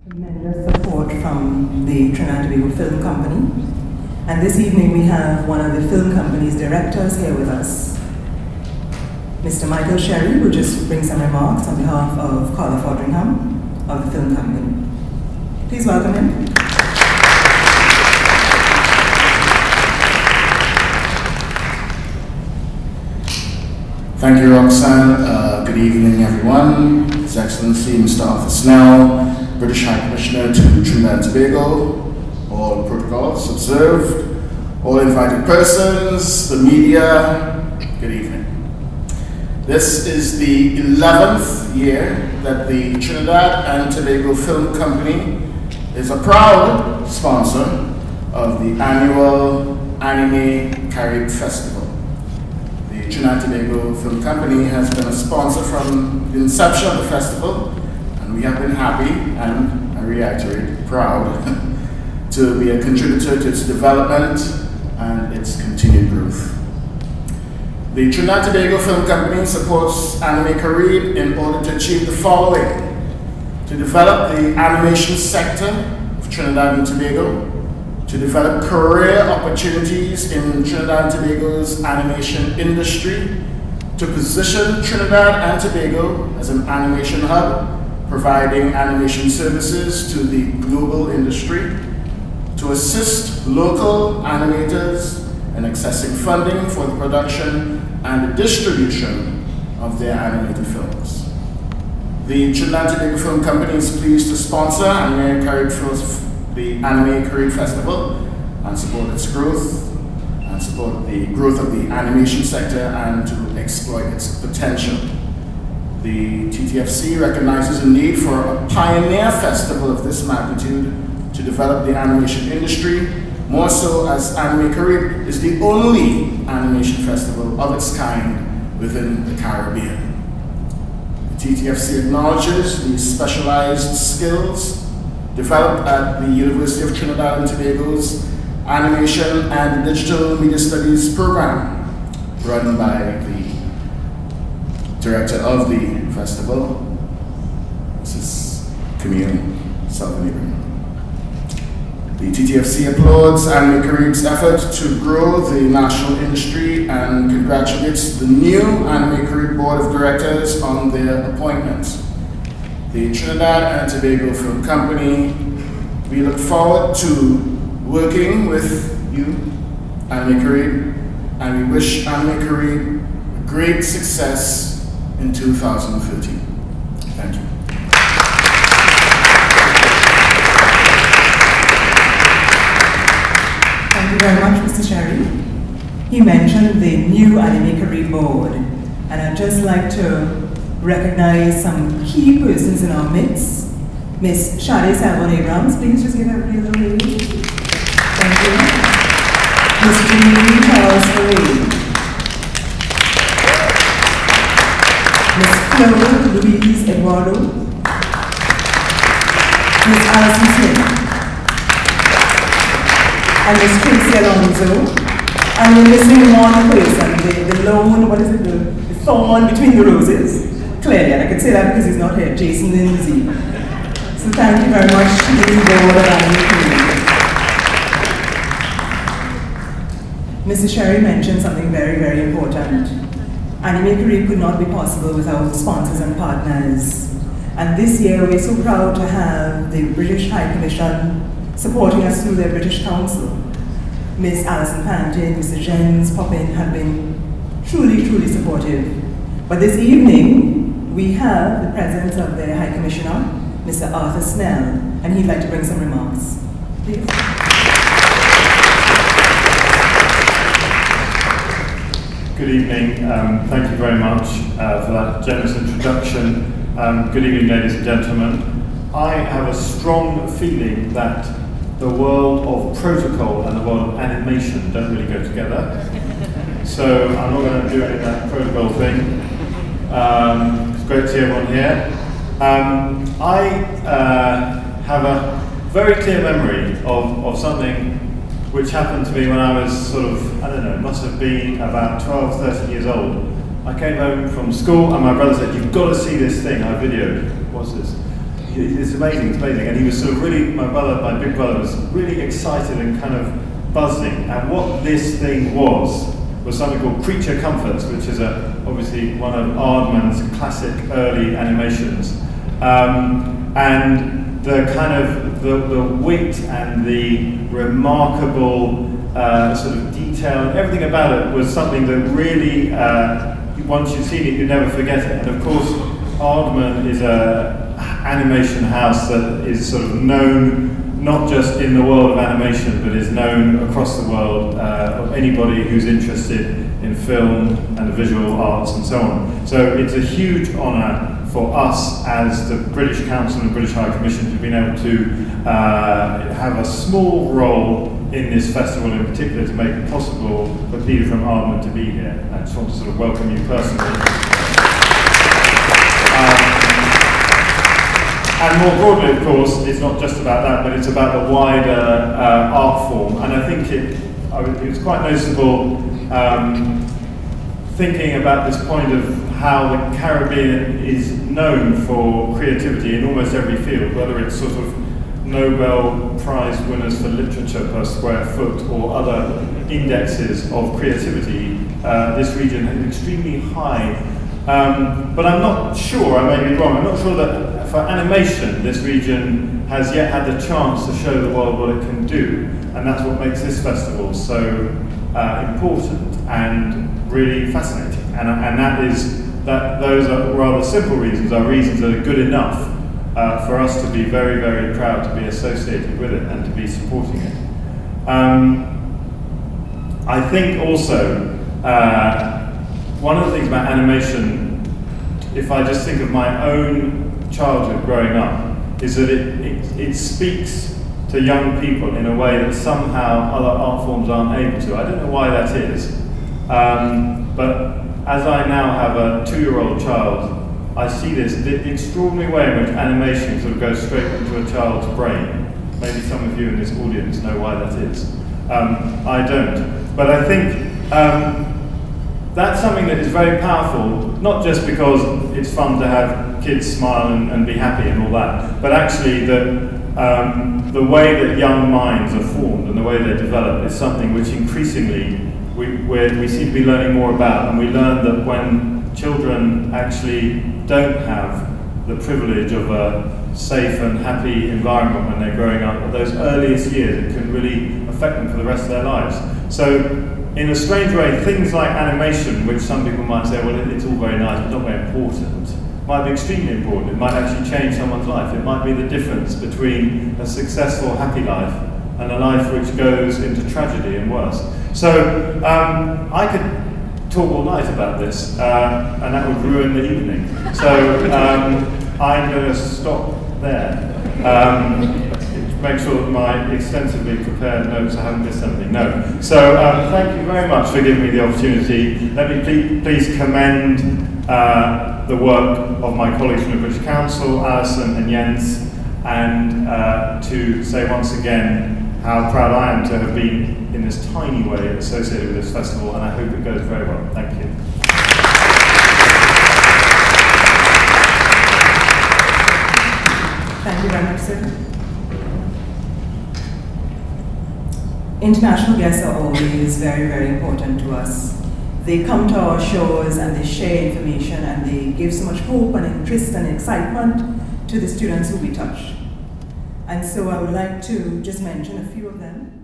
Tremendous support from the Trinidad and Tobago Film Company. And this evening we have one of the film company's directors here with us, Mr. Michael Sherry, who just bring some remarks on behalf of Carla Fodringham of the film company. Please welcome him. Thank you, Roxanne. Good evening, everyone. His Excellency Mr. Arthur Snell, British High Commissioner to Trinidad and Tobago, all protocols observed, all invited persons, the media, good evening. This is the 11th year that the Trinidad and Tobago Film Company is a proud sponsor of the annual Anime Caribe Festival. The Trinidad and Tobago Film Company has been a sponsor from the inception of the festival, and we have been happy and, I reiterate, proud to be a contributor to its development and its continued growth. The Trinidad and Tobago Film Company supports Anime Caribe in order to achieve the following: to develop the animation sector of Trinidad and Tobago, to develop career opportunities in Trinidad and Tobago's animation industry, to position Trinidad and Tobago as an animation hub, providing animation services to the global industry, to assist local animators in accessing funding for the production and the distribution of their animated films. The Trinidad and Tobago Film Company is pleased to sponsor the Anime Caribe Festival and support its growth, and support the growth of the animation sector and to exploit its potential. The TTFC recognizes the need for a pioneer festival of this magnitude to develop the animation industry, more so as Anime Caribe is the only animation festival of its kind within the Caribbean. The TTFC acknowledges the specialized skills developed at the University of Trinidad and Tobago's Animation and Digital Media Studies program, run by the director of the festival, Mrs. Camille Salvanibran. The TTFC applauds Anime Caribe's effort to grow the national industry and congratulates the new Anime Caribe Board of Directors on their appointments. The Trinidad and Tobago Film Company, we look forward to working with you, Anime Caribe, and we wish Anime Caribe great success in 2013. Thank you. Thank you very much, Mr. Sherry. He mentioned the new Anime Caribe board, and I'd just like to recognize some key persons in our midst. Miss Shade Salvon-Abrams, please just give everybody a little wave. Thank you. Miss Janine Charles-Ferry. Miss Chloe Louise Eduardo. Miss Alison Smith. And Miss Tracy Alonso. And we're missing one person, the lone, what is it, the thorn between the roses. Clearly, and I can say that because he's not here, Jason Lindsay. So thank you very much to the board of Anime Caribe. Mrs. Sherry mentioned something very, very important. Anime Caribe could not be possible without sponsors and partners. And this year we're so proud to have the British High Commission supporting us through their British Council. Ms. Alison Pantin, Mr. Jens Poppin have been truly, truly supportive. But this evening, we have the presence of the High Commissioner, Mr. Arthur Snell, and he'd like to bring some remarks. Please. Good evening. Thank you very much for that generous introduction. Good evening, ladies and gentlemen. I have a strong feeling that the world of protocol and the world of animation don't really go together. So I'm not going to do any of that protocol thing. It's great to see everyone here. I have a very clear memory of something which happened to me when I was sort of, I don't know, must have been about 12, 13 years old. I came home from school and my brother said, "You've got to see this thing I videoed." What's this? it's amazing, it's amazing. And he was sort of really, my big brother was really excited and kind of buzzing. And what this thing was something called Creature Comforts, which is obviously one of Aardman's classic early animations. And the kind of the wit and the remarkable sort of detail and everything about it was something that really, once you've seen it, you never forget it. And of course, Aardman is an animation house that is sort of known not just in the world of animation, but is known across the world of anybody who's interested in film and the visual arts and so on. So it's a huge honour for us as the British Council and British High Commission to have been able to have a small role in this festival in particular to make it possible for Peter from Aardman to be here. I just want to sort of welcome you personally. And more broadly, of course, it's not just about that, but it's about the wider art form. And I think it was quite noticeable thinking about this point of how the Caribbean is known for creativity in almost every field, whether it's sort of Nobel Prize winners for literature per square foot or other indexes of creativity. This region is extremely high. But I'm not sure, I may be wrong, I'm not sure that for animation this region has yet had the chance to show the world what it can do. And that's what makes this festival so important and really fascinating. And those are rather simple reasons, are reasons that are good enough for us to be very, very proud to be associated with it and to be supporting it. I think also, one of the things about animation, if I just think of my own childhood growing up, is that it speaks to young people in a way that somehow other art forms aren't able to. I don't know why that is, but as I now have a 2-year-old child, I see the extraordinary way in which animation sort of goes straight into a child's brain. Maybe some of you in this audience know why that is. I don't. But I think that's something that is very powerful, not just because it's fun to have kids smile and be happy and all that, but actually the way that young minds are formed and the way they develop is something which increasingly we seem to be learning more about. And we learn that when children actually don't have the privilege of a safe and happy environment when they're growing up, at those earliest years, it can really affect them for the rest of their lives. So, in a strange way, things like animation, which some people might say, well, it's all very nice, but not very important, might be extremely important. It might actually change someone's life. It might be the difference between a successful, happy life and a life which goes into tragedy and worse. So, I could talk all night about this, and that would ruin the evening. So, I'm going to stop there. Make sure that my extensively prepared notes, I haven't missed anything. No. So thank you very much for giving me the opportunity. Let me please commend the work of my colleagues from the British Council, Alison and Jens, and to say once again how proud I am to have been in this tiny way associated with this festival, and I hope it goes very well. Thank you. Thank you very much, sir. International guests are always very, very important to us. They come to our shows and they share information and they give so much hope and interest and excitement to the students who we touch. And so I would like to just mention a few of them.